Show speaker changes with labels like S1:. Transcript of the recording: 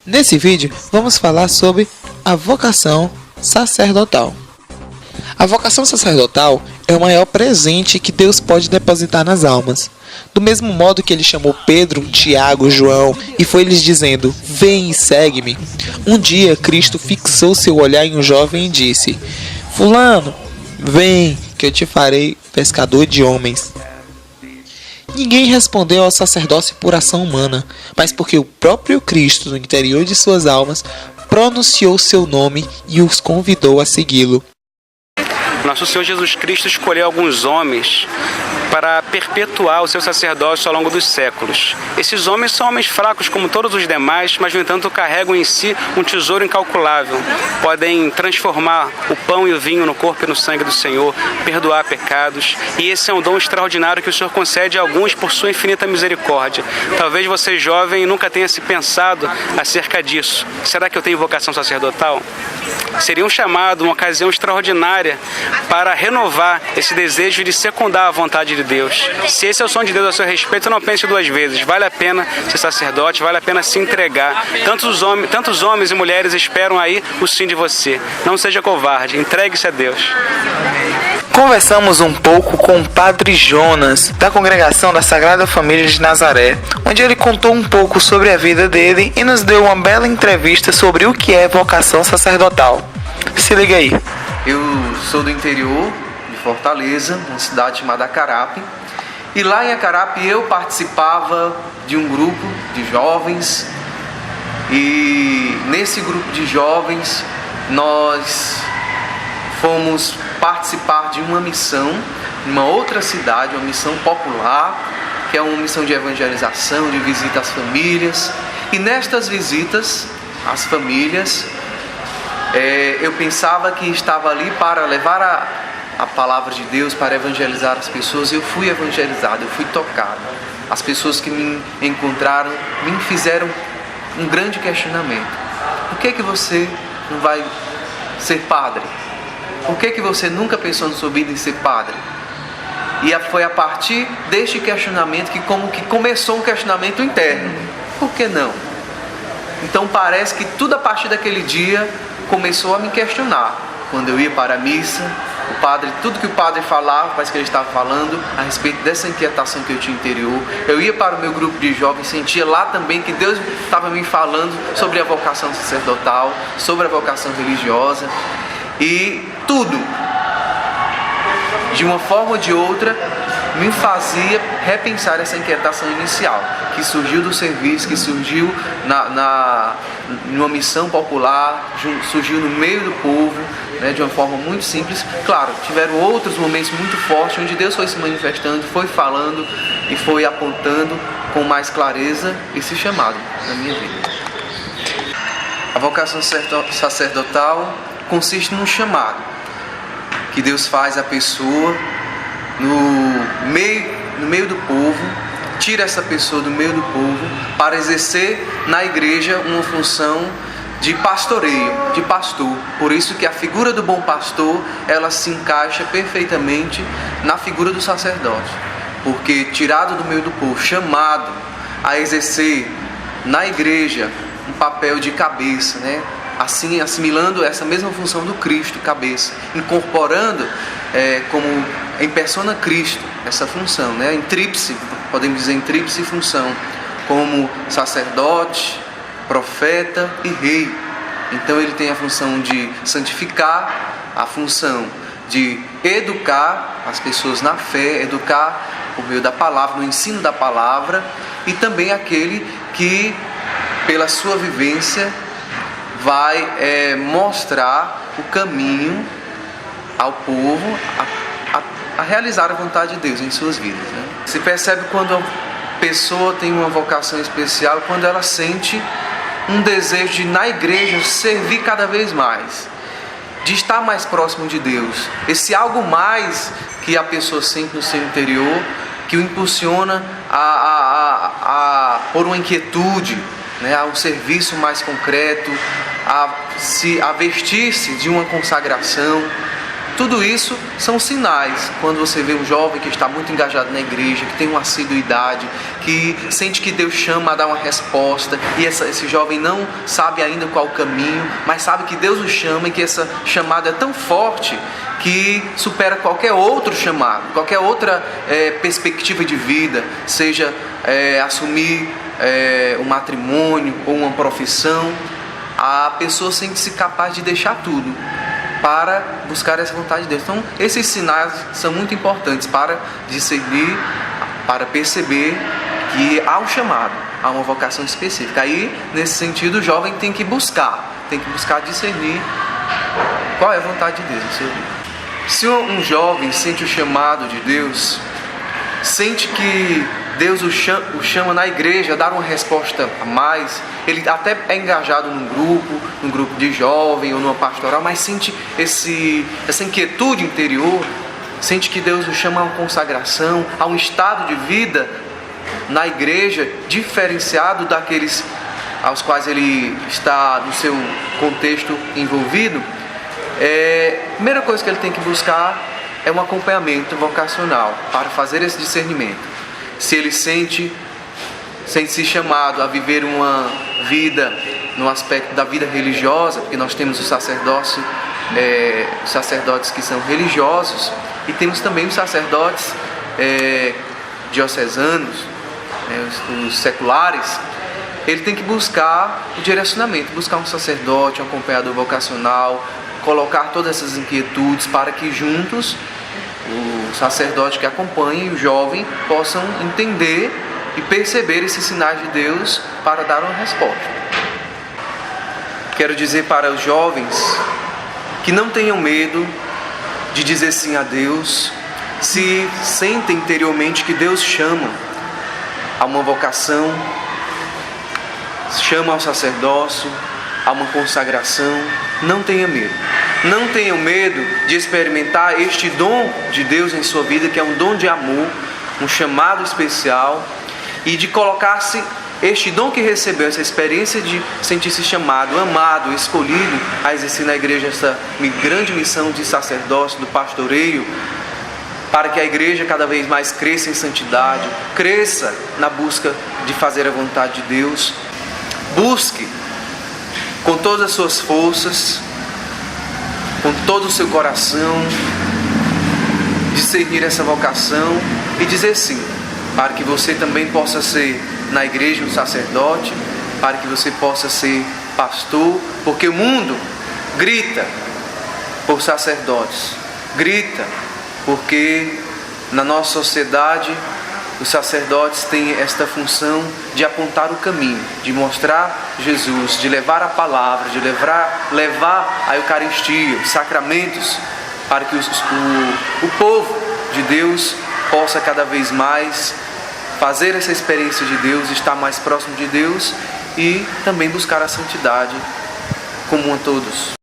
S1: Nesse vídeo, vamos falar sobre a vocação sacerdotal. A vocação sacerdotal é o maior presente que Deus pode depositar nas almas. Do mesmo modo que ele chamou Pedro, Tiago, João e foi lhes dizendo: "Vem e segue-me", um dia Cristo fixou seu olhar em um jovem e disse: "Fulano, vem, que eu te farei pescador de homens". Ninguém respondeu ao sacerdócio por ação humana, mas porque o próprio Cristo, no interior de suas almas, pronunciou seu nome e os convidou a segui-lo.
S2: Nosso Senhor Jesus Cristo escolheu alguns homens para perpetuar o seu sacerdócio ao longo dos séculos. Esses homens são homens fracos como todos os demais, mas no entanto carregam em si um tesouro incalculável. Podem transformar o pão e o vinho no corpo e no sangue do Senhor, perdoar pecados, e esse é um dom extraordinário que o Senhor concede a alguns por sua infinita misericórdia. Talvez você, jovem, nunca tenha se pensado acerca disso. Será que eu tenho vocação sacerdotal? Seria um chamado, uma ocasião extraordinária para renovar esse desejo de secundar a vontade de Deus. Se esse é o som de Deus a seu respeito, não pense duas vezes. Vale a pena ser sacerdote, vale a pena se entregar. Tantos homens e mulheres esperam aí o sim de você. Não seja covarde, entregue-se a Deus.
S1: Conversamos um pouco com o Padre Jonas, da Congregação da Sagrada Família de Nazaré, onde ele contou um pouco sobre a vida dele e nos deu uma bela entrevista sobre o que é vocação sacerdotal. Se liga aí.
S3: Eu sou do interior de Fortaleza, uma cidade chamada Acarape, e lá em Acarape eu participava de um grupo de jovens, e nesse grupo de jovens nós fomos participar de uma missão em uma outra cidade, uma missão popular, que é uma missão de evangelização, de visita às famílias. E nestas visitas às famílias, eu pensava que estava ali para levar a palavra de Deus, para evangelizar as pessoas. Eu fui evangelizado, eu fui tocado. As pessoas que me encontraram me fizeram um grande questionamento: por que você não vai ser padre? Por que você nunca pensou na sua vida em ser padre? E foi a partir deste questionamento que começou um questionamento interno. Por que não? Então parece que tudo a partir daquele dia começou a me questionar. Quando eu ia para a missa, tudo que o padre falava, parece que ele estava falando a respeito dessa inquietação que eu tinha interior. Eu ia para o meu grupo de jovens, sentia lá também que Deus estava me falando sobre a vocação sacerdotal, sobre a vocação religiosa. E tudo, de uma forma ou de outra, me fazia repensar essa inquietação inicial, que surgiu do serviço, que surgiu numa missão popular, surgiu no meio do povo, né, de uma forma muito simples. Claro, tiveram outros momentos muito fortes, onde Deus foi se manifestando, foi falando e foi apontando com mais clareza esse chamado na minha vida. A vocação sacerdotal consiste num chamado que Deus faz à pessoa no meio do povo, tira essa pessoa do meio do povo para exercer na igreja uma função de pastoreio, de pastor. Por isso que a figura do bom pastor, ela se encaixa perfeitamente na figura do sacerdote, porque tirado do meio do povo, chamado a exercer na igreja um papel de cabeça, né? Assim, assimilando essa mesma função do Cristo, cabeça, incorporando como em persona Cristo essa função, né? Em tríplice, podemos dizer em tríplice função, como sacerdote, profeta e rei. Então ele tem a função de santificar, a função de educar as pessoas na fé, educar por meio da palavra, no ensino da palavra, e também aquele que, pela sua vivência, vai mostrar o caminho ao povo a realizar a vontade de Deus em suas vidas, né? Se percebe quando a pessoa tem uma vocação especial, quando ela sente um desejo de, na igreja, servir cada vez mais, de estar mais próximo de Deus. Esse algo mais que a pessoa sente no seu interior, que o impulsiona por uma inquietude, né, a um serviço mais concreto, a vestir-se de uma consagração, Tudo isso são sinais. Quando você vê um jovem que está muito engajado na igreja, que tem uma assiduidade, que sente que Deus chama a dar uma resposta, e esse jovem não sabe ainda qual o caminho, mas sabe que Deus o chama e que essa chamada é tão forte que supera qualquer outro chamado, qualquer outra perspectiva de vida, seja assumir um matrimônio ou uma profissão. A pessoa sente-se capaz de deixar tudo para buscar essa vontade de Deus. Então, esses sinais são muito importantes para discernir, para perceber que há um chamado, há uma vocação específica. Aí, nesse sentido, o jovem tem que buscar discernir qual é a vontade de Deus no seu vida. Se um jovem sente o chamado de Deus, sente que Deus o chama na igreja a dar uma resposta a mais, ele até é engajado num grupo de jovem ou numa pastoral, mas sente essa inquietude interior, sente que Deus o chama a uma consagração, a um estado de vida na igreja diferenciado daqueles aos quais ele está no seu contexto envolvido. A primeira coisa que ele tem que buscar é um acompanhamento vocacional para fazer esse discernimento. Se ele sente-se chamado a viver uma vida no aspecto da vida religiosa, porque nós temos o sacerdócio, os sacerdotes que são religiosos, e temos também os sacerdotes diocesanos, os seculares. Ele tem que buscar o direcionamento, buscar um sacerdote, um acompanhador vocacional, colocar todas essas inquietudes para que juntos o sacerdote que acompanha e o jovem possam entender e perceber esses sinais de Deus para dar uma resposta. Quero dizer para os jovens que não tenham medo de dizer sim a Deus, se sentem interiormente que Deus chama a uma vocação, chama ao sacerdócio, a uma consagração. Não tenha medo. Não tenham medo de experimentar este dom de Deus em sua vida, que é um dom de amor, um chamado especial, e de colocar-se este dom que recebeu, essa experiência de sentir-se chamado, amado, escolhido a exercer na igreja essa grande missão de sacerdócio, do pastoreio, para que a igreja cada vez mais cresça em santidade, cresça na busca de fazer a vontade de Deus. Busque com todas as suas forças, com todo o seu coração, discernir essa vocação e dizer sim, para que você também possa ser na igreja um sacerdote, para que você possa ser pastor, porque o mundo grita por sacerdotes, grita porque na nossa sociedade os sacerdotes têm esta função de apontar o caminho, de mostrar Jesus, de levar a palavra, de levar a Eucaristia, os sacramentos, para que o povo de Deus possa cada vez mais fazer essa experiência de Deus, estar mais próximo de Deus e também buscar a santidade comum a todos.